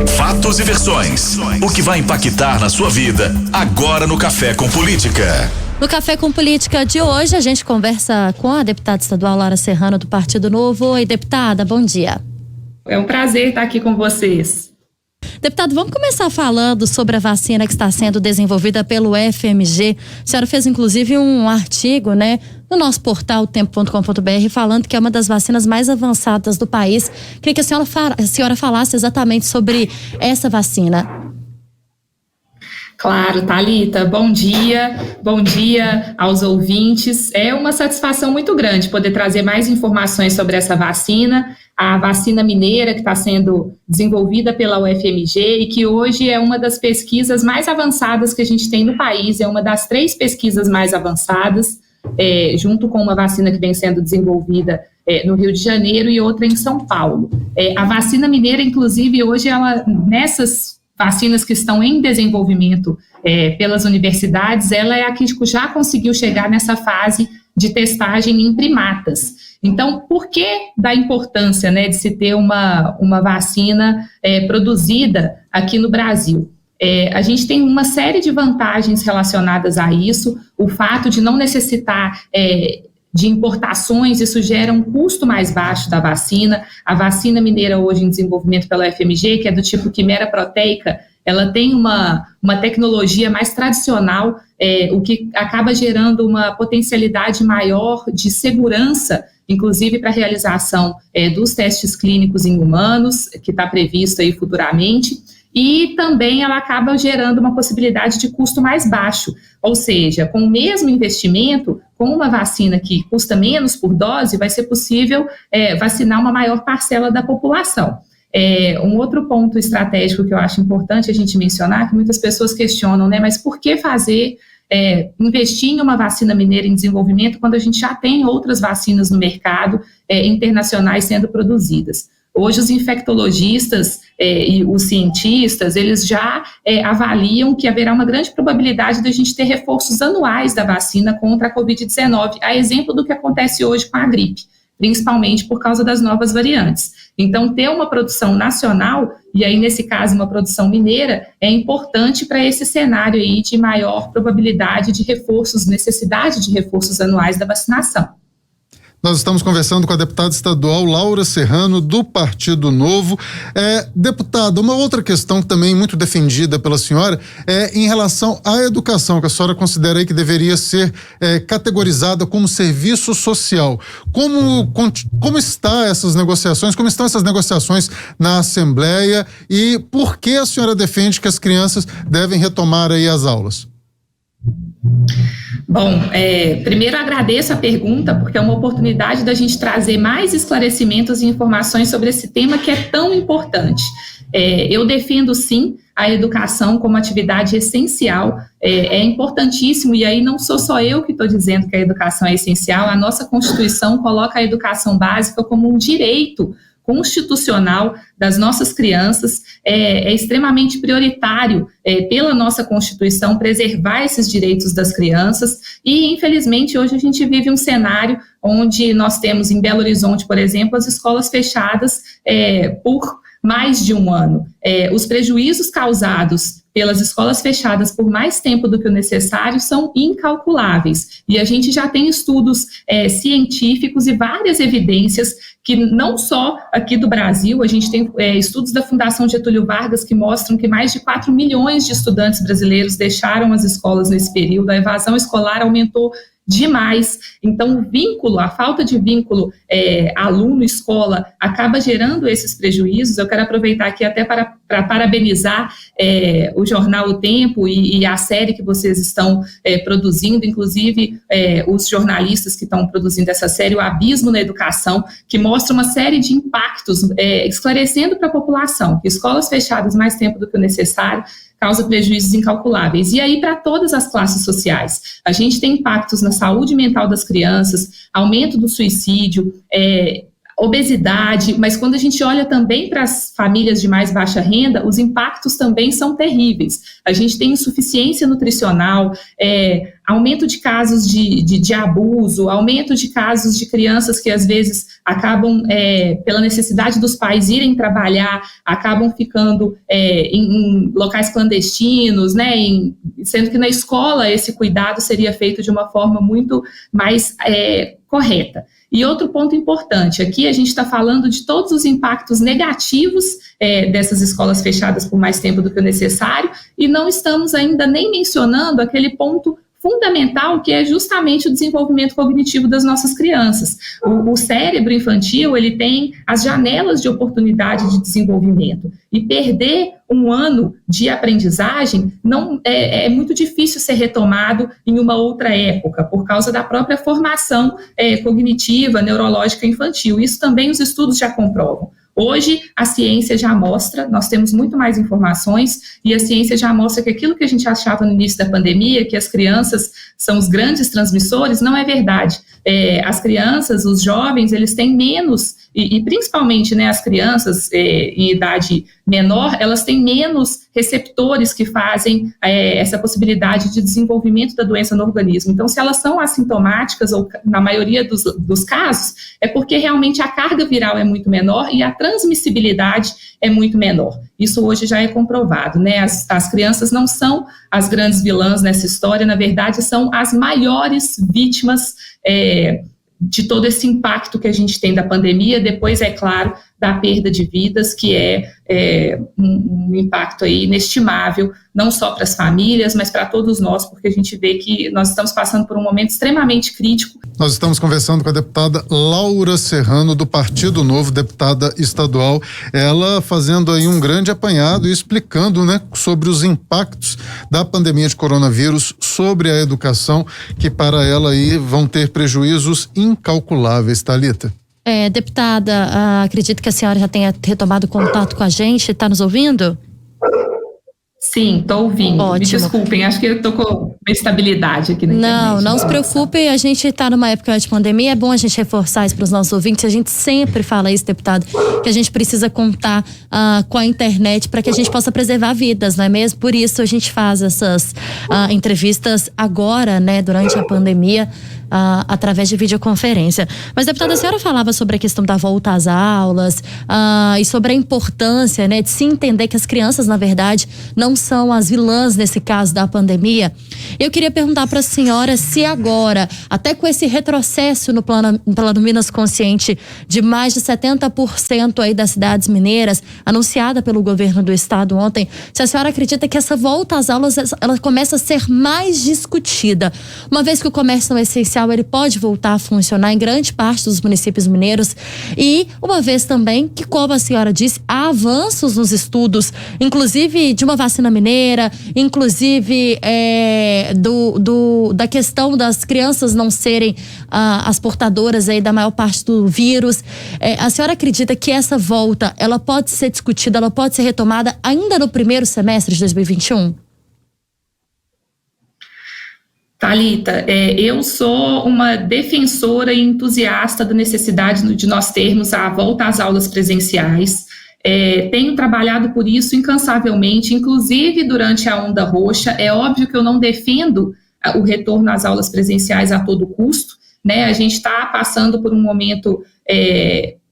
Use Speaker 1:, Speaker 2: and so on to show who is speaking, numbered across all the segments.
Speaker 1: Fatos e versões. O que vai impactar na sua vida agora no Café com Política.
Speaker 2: No Café com Política de hoje, a gente conversa com a deputada estadual Laura Serrano, do Partido Novo. Oi, deputada, bom dia.
Speaker 3: É um prazer estar aqui com vocês.
Speaker 2: Deputado, vamos começar falando sobre a vacina que está sendo desenvolvida pelo FMG. A senhora fez inclusive um artigo, no nosso portal tempo.com.br, falando que é uma das vacinas mais avançadas do país. Queria que a senhora falasse exatamente sobre essa vacina.
Speaker 3: Claro, Thalita, bom dia aos ouvintes. É uma satisfação muito grande poder trazer mais informações sobre essa vacina, a vacina mineira que está sendo desenvolvida pela UFMG e que hoje é uma das pesquisas mais avançadas que a gente tem no país, é uma das 3 pesquisas mais avançadas, junto com uma vacina que vem sendo desenvolvida no Rio de Janeiro e outra em São Paulo. A vacina mineira, inclusive, hoje, nessas vacinas que estão em desenvolvimento pelas universidades, ela é a que já conseguiu chegar nessa fase de testagem em primatas. Então, por que da importância de se ter uma vacina produzida aqui no Brasil? A gente tem uma série de vantagens relacionadas a isso, o fato de não necessitar de importações, isso gera um custo mais baixo da vacina. A vacina mineira hoje em desenvolvimento pela UFMG, que é do tipo quimera proteica, ela tem uma tecnologia mais tradicional, o que acaba gerando uma potencialidade maior de segurança, inclusive para a realização dos testes clínicos em humanos, que está previsto aí futuramente. E também ela acaba gerando uma possibilidade de custo mais baixo, ou seja, com o mesmo investimento, com uma vacina que custa menos por dose, vai ser possível vacinar uma maior parcela da população. Um outro ponto estratégico que eu acho importante a gente mencionar, que muitas pessoas questionam, mas por que investir em uma vacina mineira em desenvolvimento quando a gente já tem outras vacinas no mercado internacionais sendo produzidas? Hoje os infectologistas e os cientistas, eles já avaliam que haverá uma grande probabilidade de a gente ter reforços anuais da vacina contra a Covid-19, a exemplo do que acontece hoje com a gripe, principalmente por causa das novas variantes. Então, ter uma produção nacional, e aí nesse caso uma produção mineira, é importante para esse cenário aí de maior probabilidade de reforços, necessidade de reforços anuais da vacinação.
Speaker 4: Nós estamos conversando com a deputada estadual Laura Serrano, do Partido Novo. Deputada, uma outra questão que também é muito defendida pela senhora é em relação à educação, que a senhora considera aí que deveria ser categorizada como serviço social. Como estão essas negociações na Assembleia e por que a senhora defende que as crianças devem retomar aí as aulas?
Speaker 3: Bom, primeiro agradeço a pergunta, porque é uma oportunidade da gente trazer mais esclarecimentos e informações sobre esse tema que é tão importante. Eu defendo, sim, a educação como atividade essencial, é importantíssimo, e aí não sou só eu que estou dizendo que a educação é essencial, a nossa Constituição coloca a educação básica como um direito constitucional das nossas crianças, é extremamente prioritário pela nossa Constituição preservar esses direitos das crianças e, infelizmente, hoje a gente vive um cenário onde nós temos em Belo Horizonte, por exemplo, as escolas fechadas por mais de um ano. Os prejuízos causados pelas escolas fechadas por mais tempo do que o necessário são incalculáveis. E a gente já tem estudos científicos e várias evidências que não só aqui do Brasil, a gente tem estudos da Fundação Getúlio Vargas que mostram que mais de 4 milhões de estudantes brasileiros deixaram as escolas nesse período, a evasão escolar aumentou demais. Então, a falta de vínculo aluno-escola acaba gerando esses prejuízos. Eu quero aproveitar aqui até para parabenizar o jornal O Tempo e a série que vocês estão produzindo, inclusive os jornalistas que estão produzindo essa série, O Abismo na Educação, que mostra uma série de impactos, esclarecendo para a população que escolas fechadas mais tempo do que o necessário causa prejuízos incalculáveis. E aí, para todas as classes sociais, a gente tem impactos na saúde mental das crianças, aumento do suicídio, obesidade, mas quando a gente olha também para as famílias de mais baixa renda, os impactos também são terríveis. A gente tem insuficiência nutricional, aumento de casos de abuso, aumento de casos de crianças que às vezes acabam, pela necessidade dos pais irem trabalhar, acabam ficando em locais clandestinos, né, sendo que na escola esse cuidado seria feito de uma forma muito mais correta. E outro ponto importante, aqui a gente está falando de todos os impactos negativos dessas escolas fechadas por mais tempo do que o necessário, e não estamos ainda nem mencionando aquele ponto fundamental, que é justamente o desenvolvimento cognitivo das nossas crianças. O cérebro infantil, ele tem as janelas de oportunidade de desenvolvimento, e perder um ano de aprendizagem não é muito difícil ser retomado em uma outra época, por causa da própria formação cognitiva, neurológica infantil. Isso também os estudos já comprovam. Hoje, a ciência já mostra, nós temos muito mais informações, e a ciência já mostra que aquilo que a gente achava no início da pandemia, que as crianças são os grandes transmissores, não é verdade. As crianças, os jovens, eles têm menos, e principalmente, né, as crianças em idade menor, elas têm menos receptores que fazem essa possibilidade de desenvolvimento da doença no organismo. Então, se elas são assintomáticas, ou na maioria dos casos, é porque realmente a carga viral é muito menor e a transmissibilidade é muito menor. Isso hoje já é comprovado, né? As crianças não são as grandes vilãs nessa história, na verdade, são as maiores vítimas de todo esse impacto que a gente tem da pandemia. Depois, é claro, da perda de vidas, que é um impacto aí inestimável, não só para as famílias, mas para todos nós, porque a gente vê que nós estamos passando por um momento extremamente crítico.
Speaker 4: Nós estamos conversando com a deputada Laura Serrano, do Partido Novo, deputada estadual, ela fazendo aí um grande apanhado e explicando, né, sobre os impactos da pandemia de coronavírus sobre a educação, que para ela aí vão ter prejuízos incalculáveis. Thalita.
Speaker 2: Deputada, acredito que a senhora já tenha retomado contato com a gente, está nos ouvindo?
Speaker 3: Sim, estou ouvindo.
Speaker 2: Ótimo.
Speaker 3: Me desculpem, acho que eu estou com uma instabilidade aqui na internet.
Speaker 2: Não se preocupe, a gente está numa época de pandemia, é bom a gente reforçar isso para os nossos ouvintes, a gente sempre fala isso, deputado, que a gente precisa contar com a internet para que a gente possa preservar vidas, não é mesmo? Por isso a gente faz essas entrevistas agora, né, durante a pandemia, através de videoconferência. Mas, deputada, a senhora falava sobre a questão da volta às aulas e sobre a importância, né, de se entender que as crianças, na verdade, não são as vilãs nesse caso da pandemia. Eu queria perguntar para a senhora se agora, até com esse retrocesso no plano Minas Consciente de mais de 70% aí das cidades mineiras, anunciada pelo governo do estado ontem, se a senhora acredita que essa volta às aulas, ela começa a ser mais discutida, uma vez que o comércio não é essencial, ele pode voltar a funcionar em grande parte dos municípios mineiros, e uma vez também que, como a senhora disse, há avanços nos estudos, inclusive de uma vacina mineira, inclusive da questão das crianças não serem as portadoras aí da maior parte do vírus. A senhora acredita que essa volta, ela pode ser discutida, ela pode ser retomada ainda no primeiro semestre de 2021?
Speaker 3: Thalita, eu sou uma defensora e entusiasta da necessidade de nós termos a volta às aulas presenciais. Tenho trabalhado por isso incansavelmente, inclusive durante a onda roxa. É óbvio que eu não defendo o retorno às aulas presenciais a todo custo, né? A gente está passando por um momento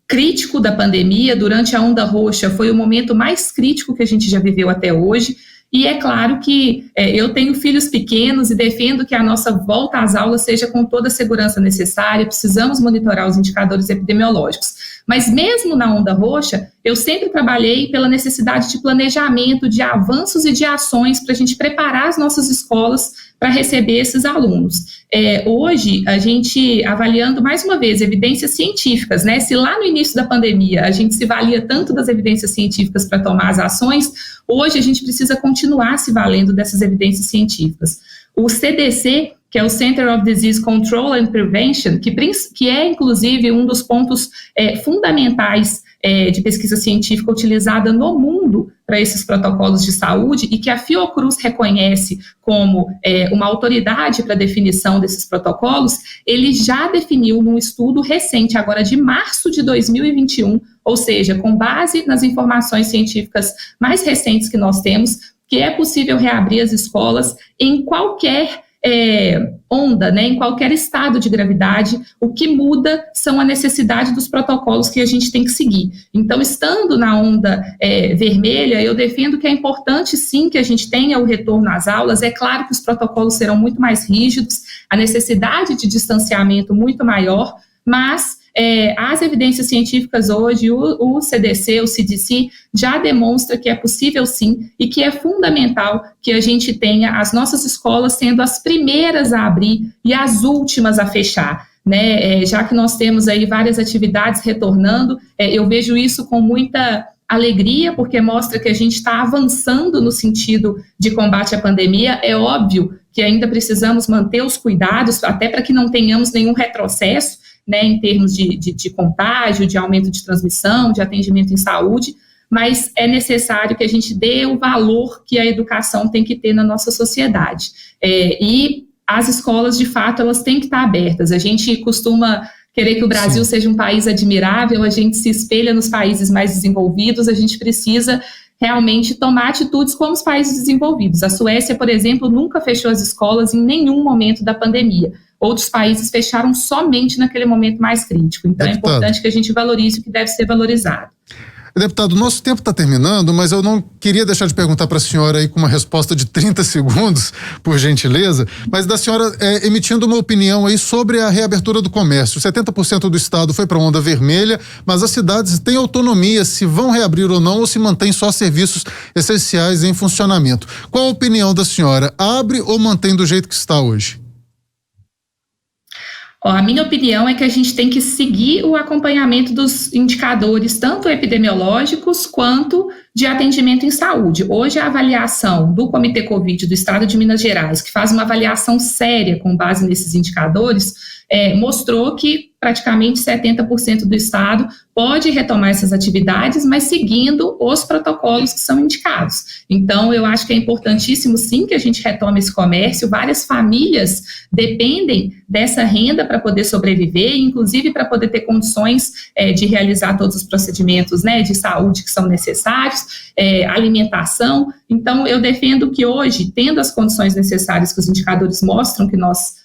Speaker 3: crítico da pandemia. Durante a onda roxa foi o momento mais crítico que a gente já viveu até hoje. E é claro que eu tenho filhos pequenos e defendo que a nossa volta às aulas seja com toda a segurança necessária, precisamos monitorar os indicadores epidemiológicos. Mas mesmo na onda roxa, eu sempre trabalhei pela necessidade de planejamento, de avanços e de ações para a gente preparar as nossas escolas para receber esses alunos. Hoje, a gente, avaliando mais uma vez evidências científicas, né? Se lá no início da pandemia a gente se valia tanto das evidências científicas para tomar as ações, hoje a gente precisa continuar se valendo dessas evidências científicas. O CDC, que é o Center of Disease Control and Prevention, que é inclusive um dos pontos fundamentais de pesquisa científica utilizada no mundo estudo para esses protocolos de saúde e que a Fiocruz reconhece como uma autoridade para definição desses protocolos, ele já definiu num estudo recente, agora de março de 2021, ou seja, com base nas informações científicas mais recentes que nós temos, que é possível reabrir as escolas em qualquer onda, né, em qualquer estado de gravidade. O que muda são a necessidade dos protocolos que a gente tem que seguir. Então, estando na onda vermelha, eu defendo que é importante sim que a gente tenha o retorno às aulas. É claro que os protocolos serão muito mais rígidos, a necessidade de distanciamento muito maior, mas as evidências científicas hoje, o CDC, o CDC, já demonstra que é possível sim e que é fundamental que a gente tenha as nossas escolas sendo as primeiras a abrir e as últimas a fechar, né? Já que nós temos aí várias atividades retornando, eu vejo isso com muita alegria, porque mostra que a gente está avançando no sentido de combate à pandemia. É óbvio que ainda precisamos manter os cuidados, até para que não tenhamos nenhum retrocesso, né, em termos de contágio, de aumento de transmissão, de atendimento em saúde, mas é necessário que a gente dê o valor que a educação tem que ter na nossa sociedade. E as escolas, de fato, elas têm que estar abertas. A gente costuma querer que o Brasil seja um país admirável, a gente se espelha nos países mais desenvolvidos, a gente precisa realmente tomar atitudes como os países desenvolvidos. A Suécia, por exemplo, nunca fechou as escolas em nenhum momento da pandemia. Outros países fecharam somente naquele momento mais crítico. Então, é importante que a gente valorize o que deve ser valorizado.
Speaker 4: Deputado, nosso tempo está terminando, mas eu não queria deixar de perguntar para a senhora aí com uma resposta de 30 segundos, por gentileza, mas da senhora emitindo uma opinião aí sobre a reabertura do comércio. 70% do estado foi para a onda vermelha, mas as cidades têm autonomia se vão reabrir ou não, ou se mantém só serviços essenciais em funcionamento. Qual a opinião da senhora? Abre ou mantém do jeito que está hoje?
Speaker 3: A minha opinião é que a gente tem que seguir o acompanhamento dos indicadores, tanto epidemiológicos quanto de atendimento em saúde. Hoje, a avaliação do Comitê Covid do Estado de Minas Gerais, que faz uma avaliação séria com base nesses indicadores, mostrou que praticamente 70% do estado pode retomar essas atividades, mas seguindo os protocolos que são indicados. Então, eu acho que é importantíssimo, sim, que a gente retome esse comércio. Várias famílias dependem dessa renda para poder sobreviver, inclusive para poder ter condições de realizar todos os procedimentos, né, de saúde que são necessários, alimentação. Então, eu defendo que hoje, tendo as condições necessárias que os indicadores mostram que nós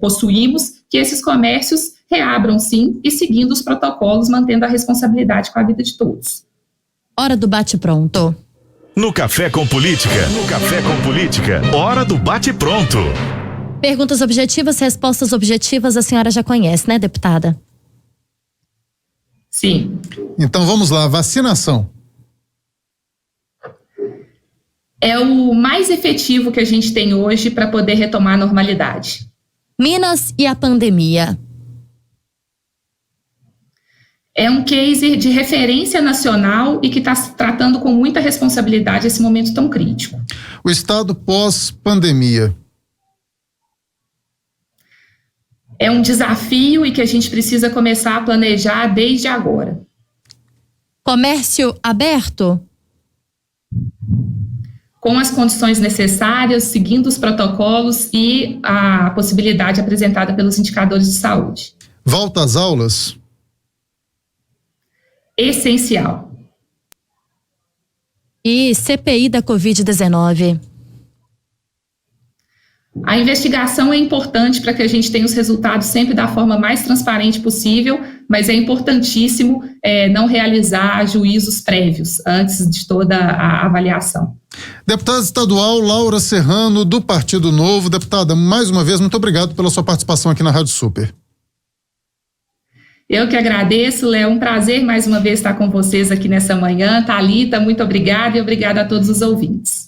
Speaker 3: possuímos, que esses comércios reabram sim e seguindo os protocolos, mantendo a responsabilidade com a vida de todos.
Speaker 2: Hora do bate-pronto.
Speaker 1: No Café com Política, hora do bate-pronto.
Speaker 2: Perguntas objetivas, respostas objetivas, a senhora já conhece, né, deputada?
Speaker 3: Sim.
Speaker 4: Então vamos lá, vacinação.
Speaker 3: É o mais efetivo que a gente tem hoje para poder retomar a normalidade.
Speaker 2: Minas e a pandemia.
Speaker 3: É um case de referência nacional e que está tratando com muita responsabilidade esse momento tão crítico.
Speaker 4: O estado pós-pandemia.
Speaker 3: É um desafio e que a gente precisa começar a planejar desde agora.
Speaker 2: Comércio aberto?
Speaker 3: Com as condições necessárias, seguindo os protocolos e a possibilidade apresentada pelos indicadores de saúde.
Speaker 4: Volta às aulas?
Speaker 3: Essencial.
Speaker 2: E CPI da Covid-19?
Speaker 3: A investigação é importante para que a gente tenha os resultados sempre da forma mais transparente possível, mas é importantíssimo não realizar juízos prévios antes de toda a avaliação.
Speaker 4: Deputada estadual Laura Serrano, do Partido Novo. Deputada, mais uma vez, muito obrigado pela sua participação aqui na Rádio Super.
Speaker 3: Eu que agradeço, Léo, um prazer mais uma vez estar com vocês aqui nessa manhã. Thalita, muito obrigada e obrigada a todos os ouvintes.